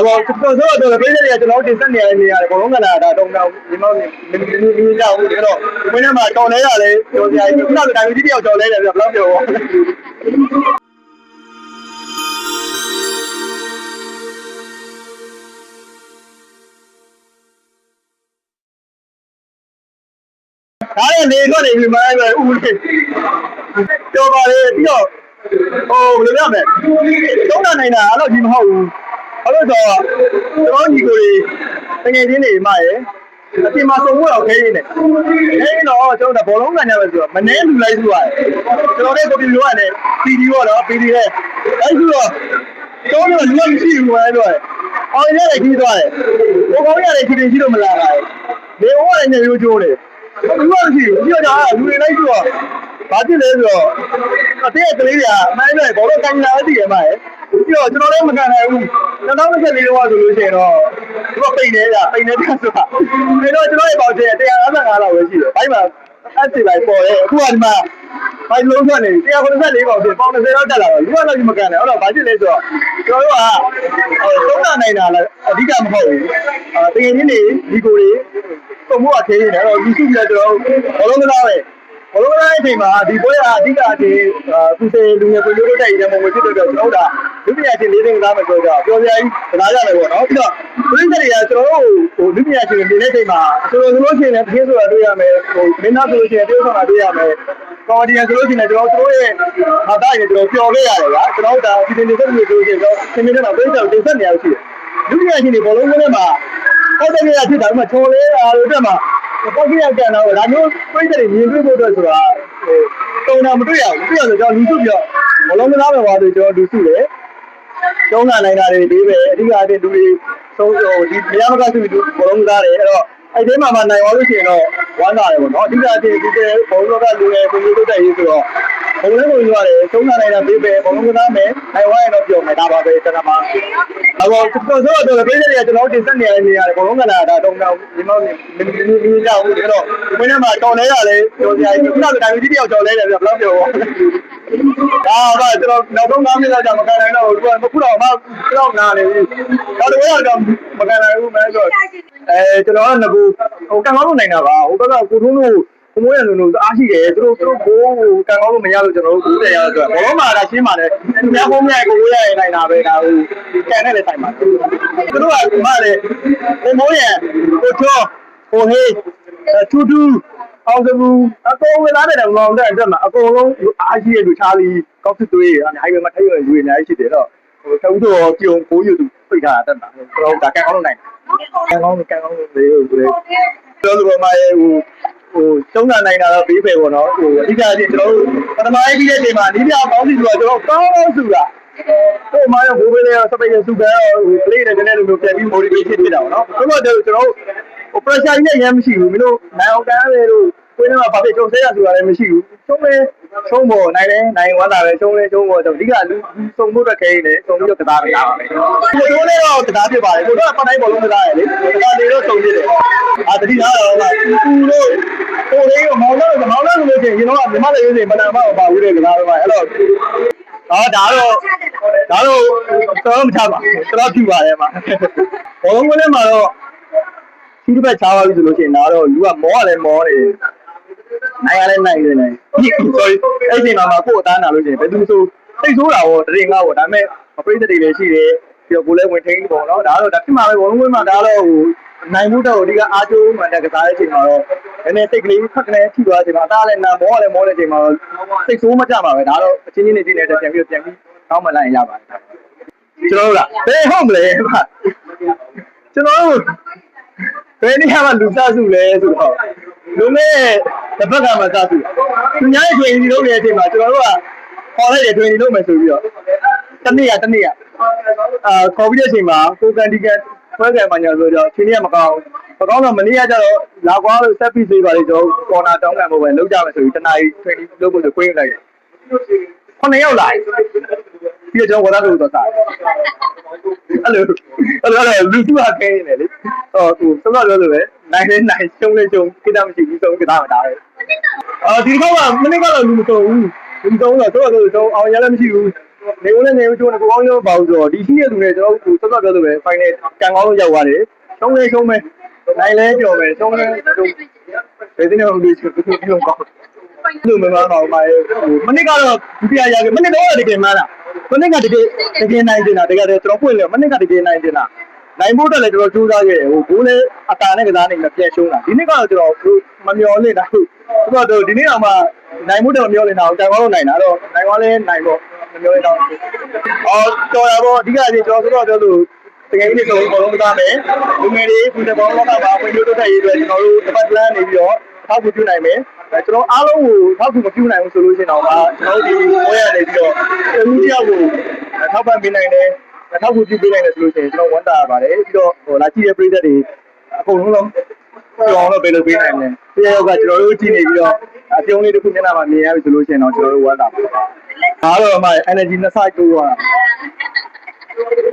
ဘောကျွန်တော်တို့ပြည်တဲ့ကျွန်တော်တင်ဆက်နေရတဲ့နေရာတွေဘောလုံးကလာတာတုံတော့ဒီမောင်းနေကြဘူးဒီတော့ဝင်းထဲမှာတော်လဲရလဲပြောစရာကြီးခုနကတိုင်ကြီးတယောက်တော်လဲတယ်ဘယ်လောက်ပြောဒါလည်းနေတော့နေပြီမလိုက်ပဲဦးလေးပြောပါလေပြီးတော့ဟိုဘယ်လိုပြောမလဲသုံးတာနိုင်တာအဲ့လိုကြီးမဟုတ်ဘူးအဲ့လိုဆိုကျွန်တော်ညီကိုတွေတကယ်ချင်းနေမှရယ်အပြင်မှာစုံဖို့တော့ခဲရင်းနေတော့ကျွန်တော်ဘောလုံးကန်ကြပဲဆိုတော့မနှဲလူလိုက်စုရတယ်ကျွန်တော်တို့ကိုပြည်လို့ရတယ် PD ပေါ့နော် PD ရဲ့အဲ့ဆိုတော့တော့လူမရှိဘူးပဲတော့အောင်ရတဲ့ကြီးသွားတယ်ဘိုးကောင်းရတဲ့ကြီးလို့မလာပါဘူးလေဟိုကလည်းညရိုးကျိုးတယ်လူမရှိဘူးပြီးတော့လူတွေလိုက်ဆိုတော့ဘာဖြစ်လဲဆိုတော့အသေးကလေးတွေကအမိုင်းပဲဘောလုံးကန်လာသိရမှာရယ်ပြီးတော့ကျွန်တော်လည်းမကန်နိုင်ဘူး2024လောက်ကဆိုလို့ရှိရင်တော့ဒီကပိန်နေတာဆိုတာပြီးတော့ကျွန်တော်ရဲ့ပေါင်ကျ155လောက်ပဲရှိတယ်ဘိုင်းမှာအဲ့ဒီလိုက်ပေါ်တယ်အခုကဒီမှာဘိုင်းလုံးထွက်နေ194ပေါင်ပြင်ပေါင်30လောက်တက်လာတော့လူကတော့မကန်နိုင်အဲ့တော့ဘာဖြစ်လဲဆိုတော့ကျွန်တော်တို့ကသုံးနိုင်တာလည်းအဓိကမဟုတ်ဘူးတကယ်ချင်းနေဒီကိုတွေပုံမှုအသေးနေတယ်အဲ့တော့လူစုပြီးတော့ကျွန်တော်ဘောလုံးကစားပဲဘောလုံးကအချိန်မှာဒီပွဲကအဓိကအချိန်ကုစေလူငယ်ပြည်လို့တက်ရတဲ့ပုံမျိုးဖြစ်တော့ကျွန်တော်တို့လူပညာရှင်၄သိန်းသားမယ်ဆိုတော့ပြောစရာကြီးစကားရတယ်ပေါ့နော်ပြီးတော့ပြည်သက်တွေကကျွန်တော်တို့ဟိုလူပညာရှင်တွေနေတဲ့ချိန်မှာဆိုလို့ရှိရင်လည်းတကယ်ဆိုတာတွေ့ရမယ်ဟိုမင်းသားဆိုလို့ရှိရင်တရုတ်ဆောင်တာတွေ့ရမယ်ကော်ဒီယန်ဆိုလို့ရှိရင်ကျွန်တော်တို့ရဲ့ဟာတိုင်းတွေကျွန်တော်ပျော်ခဲ့ရတယ်ဗျာကျွန်တော်တို့ဒါဒီနေ့နေတဲ့မျိုးဆိုလို့ရှိရင်တော့သင်္ကေတမှာပြည်သက်တင်ဆက်နေရရှိတယ်လူပညာရှင်တွေဘောလုံးထဲမှာဟုတ်တယ်ရဖြစ်တာမှချော်လေးတာတို့တက်မှာပေါ့ကြီးရကန်တော့ဒါမျိုးပြည်သက်တွေမြင်တွေ့ဖို့အတွက်ဆိုတာဟိုတုံတာမတွေ့ရဘူးပြီးတော့ကျွန်တော်လူစုပြီးတော့ဘလုံးကစားမယ်ပါဆိုကျွန်တော်လူစုတယ်ကျုံးလာနိုင်တာတွေဒီပဲအဓိကအပြင်လူတွေသုံးဒီမရမကစုပြီးဘလုံးကစားတယ်အဲ့တော့အဲ့ဒီမှာမှနိုင်သွားလို့ရှိရင်တော့ဝမ်းသာတယ်ပေါ့နော်အဓိကအပြင်ဒီဘုံတော့ကလူငယ်ပုံမျိုးတက်ရေးဆိုတော့ဘုံလည်းပုံမျိုးရတယ်ကျုံးလာနိုင်တာဒီပဲဘလုံးကစားမယ်နိုင်သွားရင်တော့ပြောမယ်ဒါပါပဲကျွန်တော်မှာအခုကျွန်တော်တို့ပြည်တဲ့ကျွန်တော်တင်ဆက်နေရတဲ့နေရာတွေဘလုံးကလာတာတုံတော့ဒီမောင်းနေကြဘူးဒီတော့ဝင်းထဲမှာတော်လဲရလဲပြောစရာကြီးခုနကတိုင်ကြီးတယောက်တော်လဲတယ်ဘယ်လောက်ပြောဒါပါကျွန်တော်နောက်ဆုံး9မိနစ်လောက်ကြာမကန်နိုင်တော့ဘူးခုတော့မှတော့နာနေပြီတော့တဝဲတော့မကန်နိုင်ဘူးမဲဆိုကျွန်တော်ကငကူဟိုကန်ကောင်းလို့နိုင်တာပါဟိုဘက်ကကိုထုံးတို့ကိုမိုးရလူတို့အားရှိတယ်သူတို့ဘိုးကန်ကောင်းလို့မရလို့ကျွန်တော်တို့90ရတော့ဘောလုံးမှာဒါရှင်းပါတယ်သူများဘုံမြိုင်ကိုရရနိုင်တာပဲဒါဟိုကန်နဲ့လည်းဆိုင်ပါတယ်သူတို့ကမှလည်းကိုမိုးရကိုချောကိုဟေးထူးထူးအောင်စဘူးအကုန်ဝင်လာတဲ့မောင်တဲ့အတွက်မှာအကုန်လုံးအားရှိရလူချားလီကောက်စစ်သွေးဟိုင်ဝေးမှာထိုင်ရွယ်ရွေးအများကြီးရှိတယ်တော့ဟိုတဦးတော့ပြုံကိုယူသူပိတ်ထားတာတက်တာကျွန်တော်ဒါကန်ကောင်းလို့နိုင်ကန်ကောင်းလို့လေဟိုကျွန်တော်တို့မှာဟိုသုံးတာနိုင်တာတော့ဘေးပဲပေါ့နော်ဟိုအဓိကကျွန်တော်တို့ပထမရေးပြီးတဲ့ချိန်မှာနီးပြပေါင်းစီဆိုတော့ကျွန်တော်ကောင်းစုတာဟိုမှာရောဘိုးဘေးလေးရောစပိတ်ရစုကရောကလေးတွေလည်းလိုမျိုးပြန်ပြီး motivation ဖြစ်တာပေါ့နော်ဆိုတော့ကျွန်တော်ဟို pressure ကြီးနဲ့ရမ်းမရှိဘူးမင်းတို့နိုင်အောင်ကန်ရတယ်လို့ကိုယ်နဲ့ဘာဖြစ်ကြုံဆဲရဆိုတာလည်းမရှိဘူးချုံးလဲချုံးပေါ်နိုင်လဲနိုင်ဝမ်းလာပဲချုံးလဲချုံးပေါ်တော့အဓိကလူစုံဖို့အတွက်ခဲနေစုံပြီးတော့ကစားနေတာပါပဲကိုတို့လည်းတော့ကစားဖြစ်ပါတယ်ကိုတို့ကပတ်တိုင်းဘောလုံးကစားရတယ်လေဒါနေတော့စုံဖြစ်တယ်အာတတိထားတော့ကသူတို့ကိုလေးကမောင်လို့ဆိုလို့ချင်းကျွန်တော်ကမြမလေးရေးမနာမပါဘူးတဲ့ကစားတော့အဲ့တော့ဒါတော့မချပါကျွန်တော်ပြပါတယ်မှာဘောလုံးကလည်းမှာတော့စီးတစ်ပတ်ချားပါပြီဆိုလို့ရှိရင်ဒါတော့လူကမောရတယ်မောတယ်နိုင်ရလဲနိုင်နေတယ် sorry အဲ့ဒီမှာကို့အသားနာလို့ရှိရင်ဘယ်သူဆိုစိတ်ဆိုးတာရောတရင်ကားပေါ့ဒါပေမဲ့အပရိသတ်တွေလည်းရှိတယ်ပြီးတော့ကိုလည်းဝင်ထိန်းပေါ့နော်ဒါတော့ဒါဖြစ်မှာပဲဘောလုံးဝင်းမှာဒါတော့ဟိုနိုင်မှုတော့အဓိကအားကျိုးမှန်တဲ့ကစားတဲ့အချိန်မှာတော့နည်းနည်းစိတ်ကလေးဖက်ကနေထိသွားတဲ့အချိန်မှာအသားလည်းနာမောလည်းမောတဲ့အချိန်မှာစိတ်ဆိုးမကြပါပဲဒါတော့အချင်းချင်းနေချင်းနေတဲ့ပြန်ပြီးတောင်းမှလိုက်ရပါတယ်ကျွန်တော်တို့ကဘယ်ဟုတ်မလဲကျွန်တော်တို့ဘယ်နည်းမှလူစားစုလဲဆိုတော့လူမဲ့တစ်ဖက်ကမှစားစုသူများရဲ့ training လုပ်နေတဲ့အချိန်မှာကျွန်တော်တို့ကခေါ်လိုက်တယ် training လုပ်မယ်ဆိုပြီးတော့တနေ့ခေါ်ပြီးတဲ့အချိန်မှာကိုကန်ဒီကန်ဖွဲကန်မှညာဆိုတော့ချိန်ရမကောင်းတော့မနေ့ကကျတော့လာကွာလို့ဆက်ပြီးသေးပါလေကျွန်တော်ကော်နာတောင်းကန်ဖို့ပဲလုပ်ကြမယ်ဆိုပြီးတနားရီ training လုပ်ဖို့ဆိုခွင့်ယူလိုက်တယ်9ရောက်လာပြီးတော့ကျွန်တော်ဝါသားလို့တော့စားအဲ့လိုလူစုဟာခဲနေတယ်လေဟိုသူစတော့ပြောလို့ပဲနိုင်လဲနိုင်ရှုံးလဲရှုံးကိတာမရှိဘူးဆုံးကိတာမတားပဲဒီခေါက်ကမနေ့ကတော့လူမဆုံးဘူးလူမဆုံးတော့အောင်ရလည်းမရှိဘူး နေဦးလည်းနေဦးကျိုးနေကိုကောင်းရောပါဘူးဆိုတော့ဒီရှိရသူတွေကျွန်တော်တို့စောစောပြောလို့ပဲ final ကန်ကောင်းလို့ရောက်သွားတယ်ရှုံးလဲနိုင်လဲကြော်ပဲရှုံးလဲဘယ်ဒီနေ့ဦးလေးဆိုပြီးတော့ကောင်းလူမမပါဘူးမနစ်ကတော့ဒုတိယရခဲ့မနစ်တော့တကယ်မှန်းတာမနစ်ကတကယ်နိုင်နေတာတကယ်ကျွန်တော်ပွင့်လို့မနစ်ကတကယ်နိုင်နေတာနိုင်ဖို့တက်လည်းကျွန်တော်ကြိုးစားခဲ့တယ်ဟိုဘိုးလည်းအတာနဲ့ကစားနေမှပြန်ရှုံးတာဒီနေ့ကတော့ကျွန်တော်မမျော်လင့်တာဟုတ်တော့ဒီနေ့တော့မှနိုင်ဖို့တော့မမျော်လင့်တာကန်ကောင်းလို့နိုင်တာတော့နိုင်သွားလဲနိုင်ပေါ့မမျော်လင့်တော့တော်တာပေါ့အဓိကကြီးကျွန်တော်ပြောလို့တကယ်ကြီးဆိုဘောလုံးမသားမယ်လူငယ်တွေဒီဘောလုံးလောကမှာဝင်ရိုးတက်ရေးအတွက်ကျွန်တော်တို့တစ်ပတ်လမ်းနေပြီးတော့ထောက်ကူပြုနိုင်မယ်ကျွန်တော်အားလုံးကိုထောက်ကူမပြုနိုင်ဘူးဆိုလို့ရှိရင်တော့ကျွန်တော်တို့ဒီပွဲရနေပြီးတော့လူတယောက်ကိုထောက်ပံ့ပေးနိုင်တယ်ထောက်ကူပြုပေးနိုင်တယ်ဆိုလို့ရှိရင်ကျွန်တော်ဝန်တာပါတယ်ပြီးတော့ဟိုလာကြည့်ရပြည်သက်တွေအကုန်လုံးတော့ကြောင်တော့ဘယ်လိုပေးနိုင်လဲတယောက်ကကျွန်တော်တို့ကြည့်နေပြီးတော့အပြုံးလေးတစ်ခုမျက်နှာမှာမြင်ရပြီဆိုလို့ရှိရင်တော့ကျွန်တော်တို့ဝန်တာပါတယ်အားတော့မှ energy နှစ်ဆတိုးသွားတာ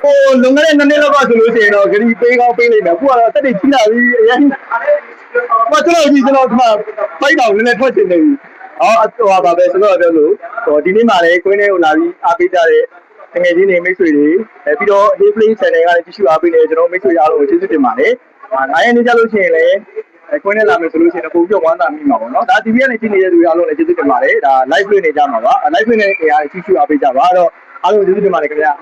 ဟိုလုံခဲ့တဲ့နှစ်လောက်ကဆိုလို့ရှိရင်တော့ဂရီပေးကောင်းပေးလိုက်မယ်အခုကတော့တက်တိကြီးလာပြီအရင်မတော်ကြီးကျွန်တော်ဒီမှာဖိုက်တောင်နည်းနည်းထွက်ချင်နေပြီဟိုပါပဲဆိုတော့ပြောလို့ဟိုဒီနေ့မှလည်းကွင်းထဲကိုလာပြီးအားပေးကြတဲ့ငယ်ချင်းတွေမိတ်ဆွေတွေပြီးတော့ Hey Play Channel ကလည်းကြည့်ရှုအားပေးနေကျွန်တော်မိတ်ဆွေအားလုံးကိုကျေးဇူးတင်ပါတယ်နိုင်ရနေကြလို့ရှိရင်လည်းကွင်းထဲလာမယ်ဆိုလို့ရှိရင်ပုံပြဝမ်းသာမိမှာပေါ့နော်ဒါ TV ကနေကြည့်နေတဲ့သူတွေအားလုံးလည်းကျေးဇူးတင်ပါတယ်ဒါ live play နေကြမှာပါ live play နေနေရာကြည့်ရှုအားပေးကြပါတော့အားလုံးကျေးဇူးတင်ပါတယ်ခင်ဗျာ